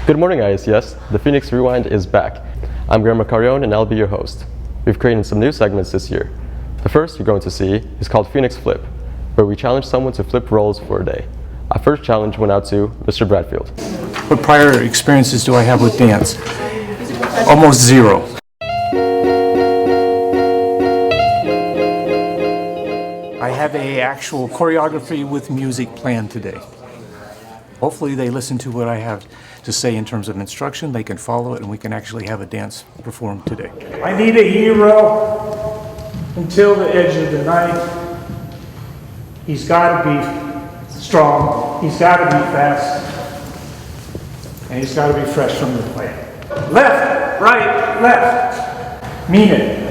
Good morning, IACS. The Phoenix Rewind is back. I'm Graham Macarion and I'll be your host. We've created some new segments this year. The first you're going to see is called Phoenix Phlip, where we challenge someone to flip roles for a day. Our first challenge went out to Mr. Bradfield. What prior experiences do I have with dance? Almost zero. I have an actual choreography with music planned today. Hopefully they listen to what I have to say in terms of instruction, they can follow it, and we can actually have a dance performed today. I need a hero until the edge of the night. He's got to be strong, he's got to be fast, and he's got to be fresh from the plate. Left, right, left. Mean it.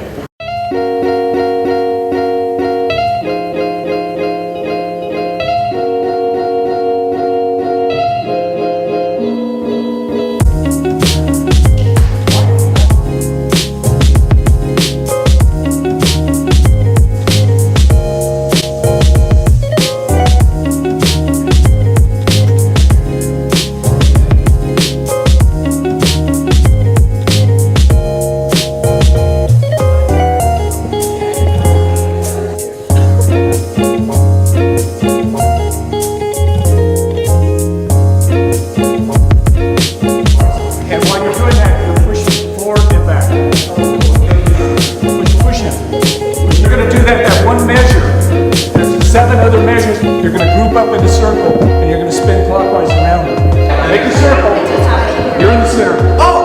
Seven other measures, you're going to group up in a circle and you're going to spin clockwise around them. Make a circle. You're in the center. Oh!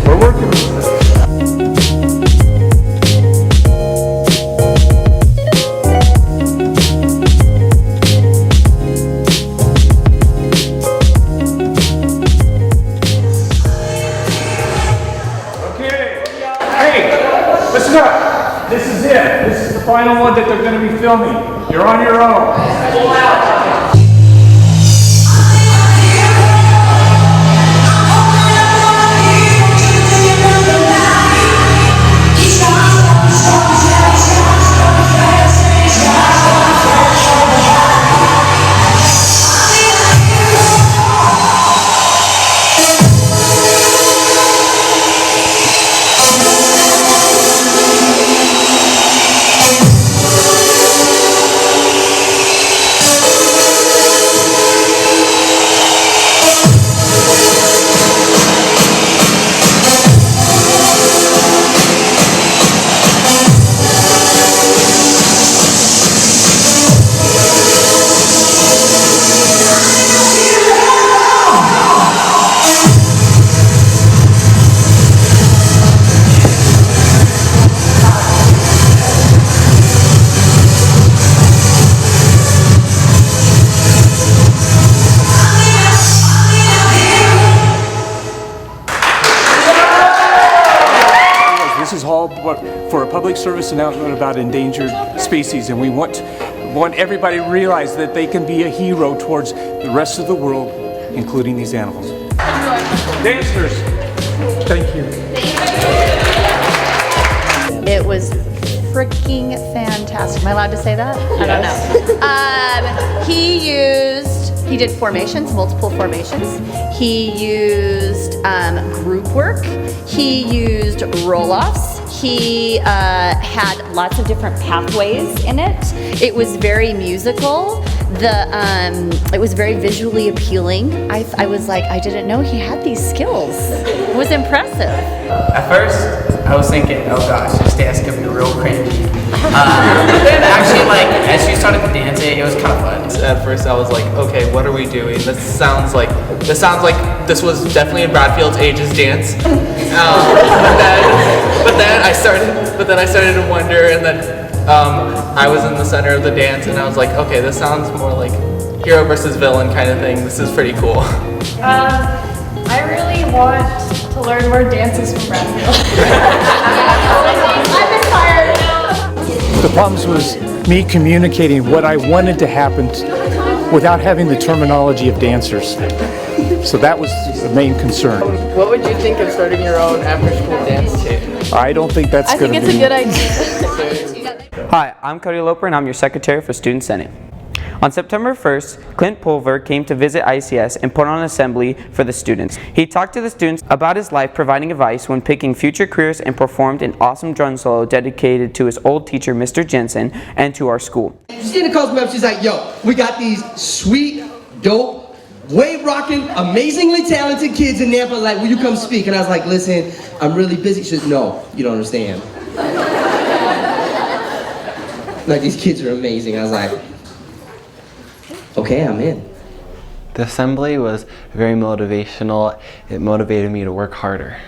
We're working with this. Listen up. This is it. This is the final one that they're going to be filming. You're on your own. This is all for a public service announcement about endangered species, and we want everybody to realize that they can be a hero towards the rest of the world, including these animals. Dancers, thank you. It was freaking fantastic. Am I allowed to say that? Yes. I don't know. He did formations, multiple formations. He used group work. He used roll-offs. He had lots of different pathways in it. It was very musical. It was very visually appealing. I was like, I didn't know he had these skills. It was impressive. At first, I was thinking, oh gosh, this dance could be real cringy. But then actually, like, as she started to dance it was kind of fun. At first I was like, okay, what are we doing? This sounds like this was definitely in Bradfield's ages dance. But then I started to wonder, and then I was in the center of the dance, and I was like, okay, this sounds more like hero versus villain kind of thing. This is pretty cool. I really want to learn more dances from Bradfield. I'm inspired. The problems was me communicating what I wanted to happen without having the terminology of dancers. So that was the main concern. What would you think of starting your own after-school dance team? I don't think that's I going think to it's be... a good idea. Hi, I'm Cody Loper and I'm your secretary for Student Senate. On September 1st, Clint Pulver came to visit IACS and put on an assembly for the students. He talked to the students about his life, providing advice when picking future careers, and performed an awesome drum solo dedicated to his old teacher, Mr. Jensen, and to our school. Christina calls me up, she's like, yo, we got these sweet, dope, wave-rocking, amazingly talented kids in Nampa, like, will you come speak? And I was like, listen, I'm really busy. She said, no, you don't understand. Like, these kids are amazing. I was like, okay, I'm in. The assembly was very motivational. It motivated me to work harder.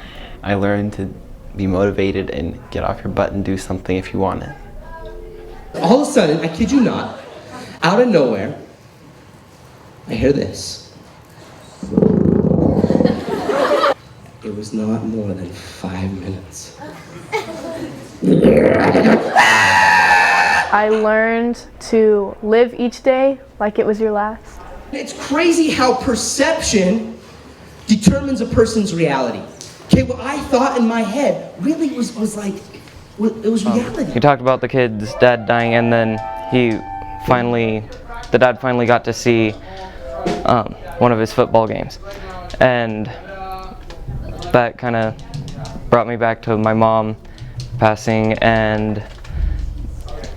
I learned to be motivated and get off your butt and do something if you want it. All of a sudden, I kid you not, out of nowhere, I hear this. It was not more than 5 minutes. I learned to live each day like it was your last. It's crazy how perception determines a person's reality. Okay, what I thought in my head really was reality. He talked about the kid's dad dying, and then the dad finally got to see one of his football games, and that kind of brought me back to my mom passing, and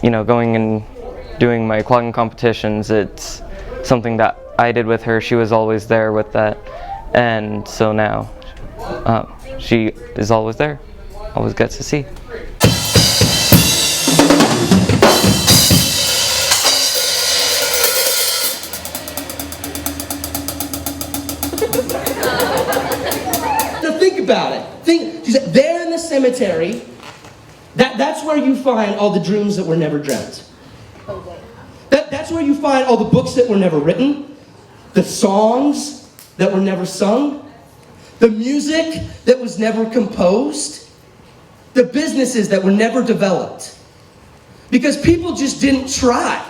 going and doing my clogging competitions. It's something that I did with her. She was always there with that, and so now she is always there, always gets to see. Now think about it. She said, there in the cemetery, that's where you find all the dreams that were never dreamt. That's where you find all the books that were never written, the songs that were never sung, the music that was never composed, the businesses that were never developed. Because people just didn't try.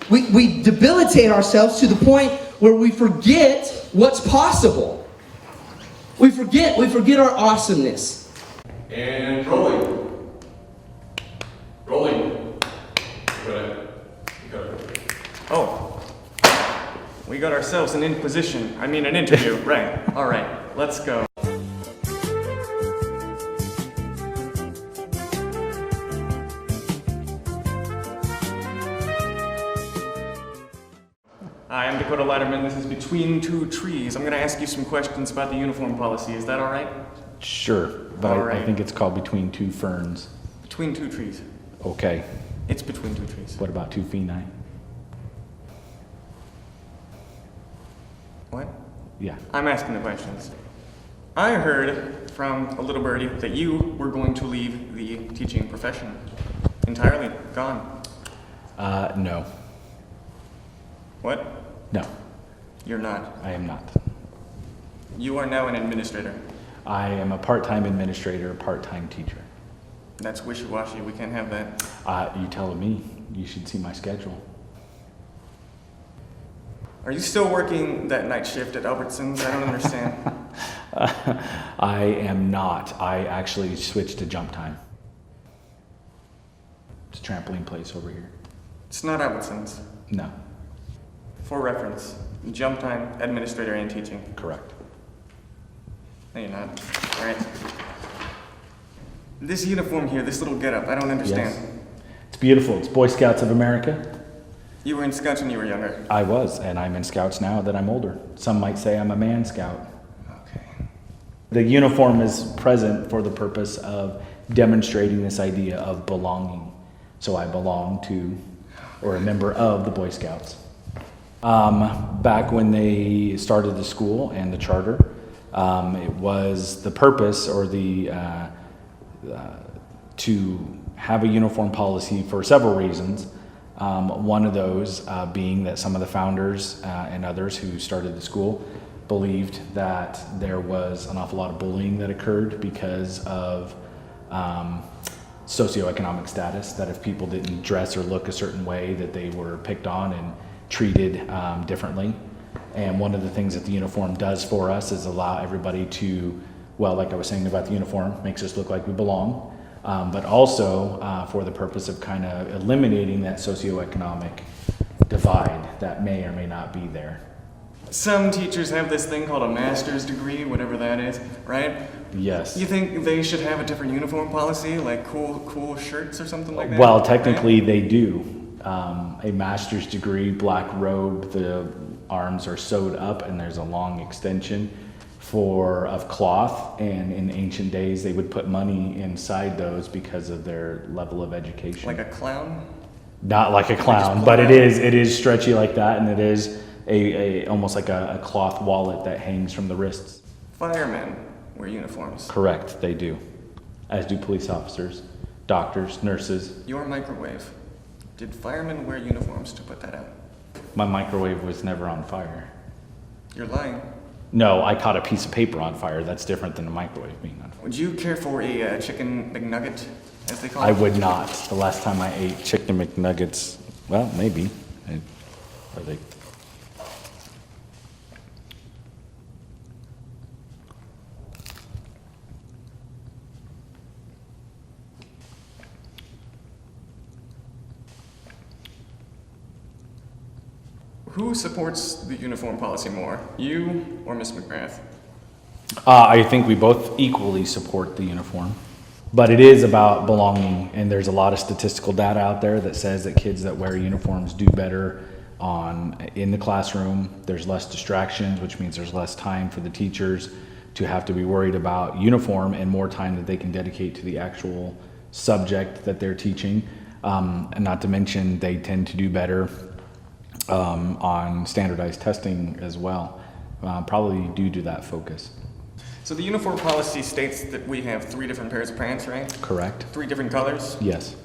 We debilitate ourselves to the point where we forget what's possible. We forget our awesomeness. And rolling. Rolling. Oh, we got ourselves an an interview, right. All right, let's go. Hi, I'm Dakota Letterman. This is Between Two Trees. I'm going to ask you some questions about the uniform policy. Is that all right? Sure, but All I right. think it's called Between Two Ferns. Between two trees. Okay, It's between two trees. what about 2 feni? What? Yeah. I'm asking the questions. I heard from a little birdie that you were going to leave the teaching profession entirely. Gone. No. What? No, You're not. I am not. You are now an administrator. I am a part-time administrator, part-time teacher. That's wishy-washy. We can't have that. You telling me? You should see my schedule. Are you still working that night shift at Albertsons? I don't understand. I am not. I actually switched to jump time. It's a trampoline place over here. It's not Albertsons. No, For reference, jump time, administrator, and teaching. correct. No, you're not. All right. This uniform here, this little getup, I don't understand. Yes. It's beautiful. It's Boy Scouts of America. You were in Scouts when you were younger. I was, and I'm in Scouts now that I'm older. Some might say I'm a man Scout. Okay. The uniform is present for the purpose of demonstrating this idea of belonging. So I belong to, or a member of, the Boy Scouts. Back when they started the school and the charter, it was the purpose or to have a uniform policy for several reasons. One of those being that some of the founders and others who started the school believed that there was an awful lot of bullying that occurred because of socioeconomic status, that if people didn't dress or look a certain way that they were picked on and treated differently. And one of the things that the uniform does for us is allow everybody to, well, like I was saying about the uniform, makes us look like we belong, but also for the purpose of kind of eliminating that socioeconomic divide that may or may not be there. Some teachers have this thing called a master's degree, whatever that is, right? Yes. You think they should have a different uniform policy, like cool shirts or something like that? Well, technically they do. A master's degree, black robe, the arms are sewed up and there's a long extension of cloth, and in ancient days they would put money inside those because of their level of education. Like a clown? Not like a clown, but it is stretchy like that, and it is almost like a cloth wallet that hangs from the wrists. Firemen wear uniforms. Correct, they do. As do police officers, doctors, nurses. Your microwave. Did firemen wear uniforms to put that out? My microwave was never on fire. You're lying. No, I caught a piece of paper on fire. That's different than a microwave being on fire. Would you care for a chicken McNugget, as they call it? I would not. The last time I ate chicken McNuggets, well, maybe. Are they? Who supports the uniform policy more, you or Miss McGrath? I think we both equally support the uniform, but it is about belonging, and there's a lot of statistical data out there that says that kids that wear uniforms do better in the classroom. There's less distractions, which means there's less time for the teachers to have to be worried about uniform, and more time that they can dedicate to the actual subject that they're teaching. And not to mention, they tend to do better on standardized testing as well, probably due to that focus. So the uniform policy states that we have 3 different pairs of pants, right? Correct. 3 different colors? Yes.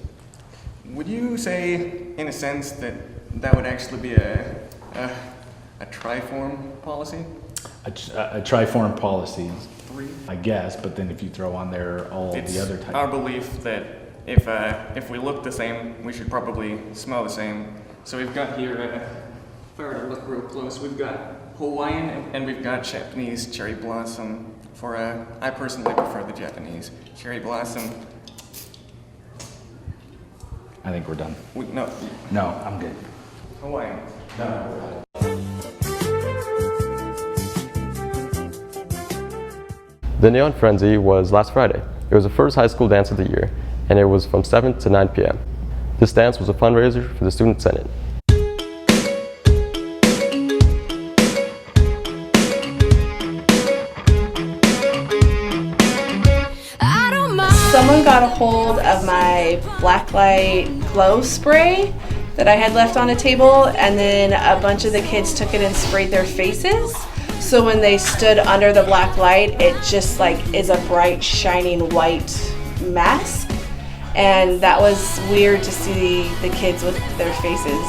Would you say, in a sense, that that would actually be a triform policy? A triform policy, 3? I guess, but then if you throw on there all the other types. Our belief that if we look the same, we should probably smell the same. So we've got here, if I were to look real close, we've got Hawaiian and we've got Japanese cherry blossom. I personally prefer the Japanese cherry blossom. I think we're done. No, I'm good. Hawaiian. No. The Neon Frenzy was last Friday. It was the first high school dance of the year, and it was from 7 to 9 p.m. This dance was a fundraiser for the Student Senate. Someone got a hold of my blacklight glow spray that I had left on a table, and then a bunch of the kids took it and sprayed their faces. So when they stood under the black light, it just is a bright, shining white mask. And that was weird to see the kids with their faces.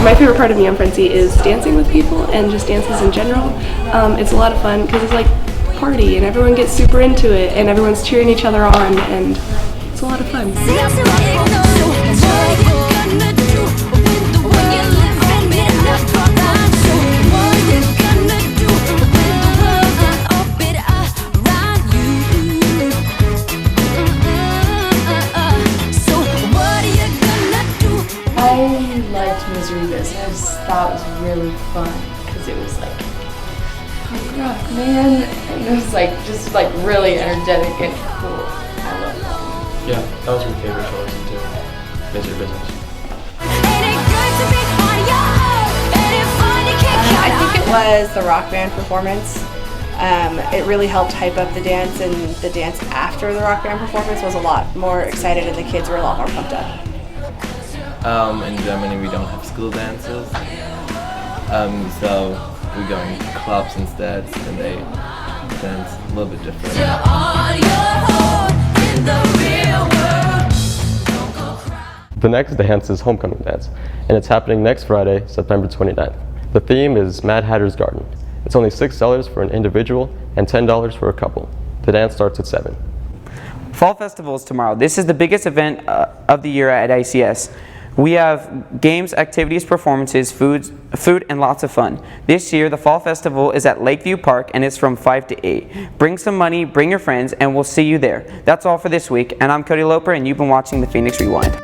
My favorite part of Neon Frenzy is dancing with people and just dances in general. It's a lot of fun because it's like a party and everyone gets super into it and everyone's cheering each other on, and it's a lot of fun. I liked Misery Business. That was really fun because it was like punk rock, man, and it was just really energetic and cool. I love that one. Yeah, that was my favorite show to listen to. Misery Business. I think it was the rock band performance. It really helped hype up the dance, and the dance after the rock band performance was a lot more excited, and the kids were a lot more pumped up. In Germany we don't have school dances, so we go in clubs instead, and they dance a little bit different. The next dance is Homecoming Dance, and it's happening next Friday, September 29th. The theme is Mad Hatter's Garden. It's only $6 for an individual and $10 for a couple. The The dance starts at 7. Fall Festival is tomorrow. This is the biggest event of the year at ICS. We have games, activities, performances, food, and lots of fun. This year, the Fall Festival is at Lakeview Park and it's from 5 to 8. Bring some money, bring your friends, and we'll see you there. That's all for this week, and I'm Cody Loper, and you've been watching the Phoenix Rewind.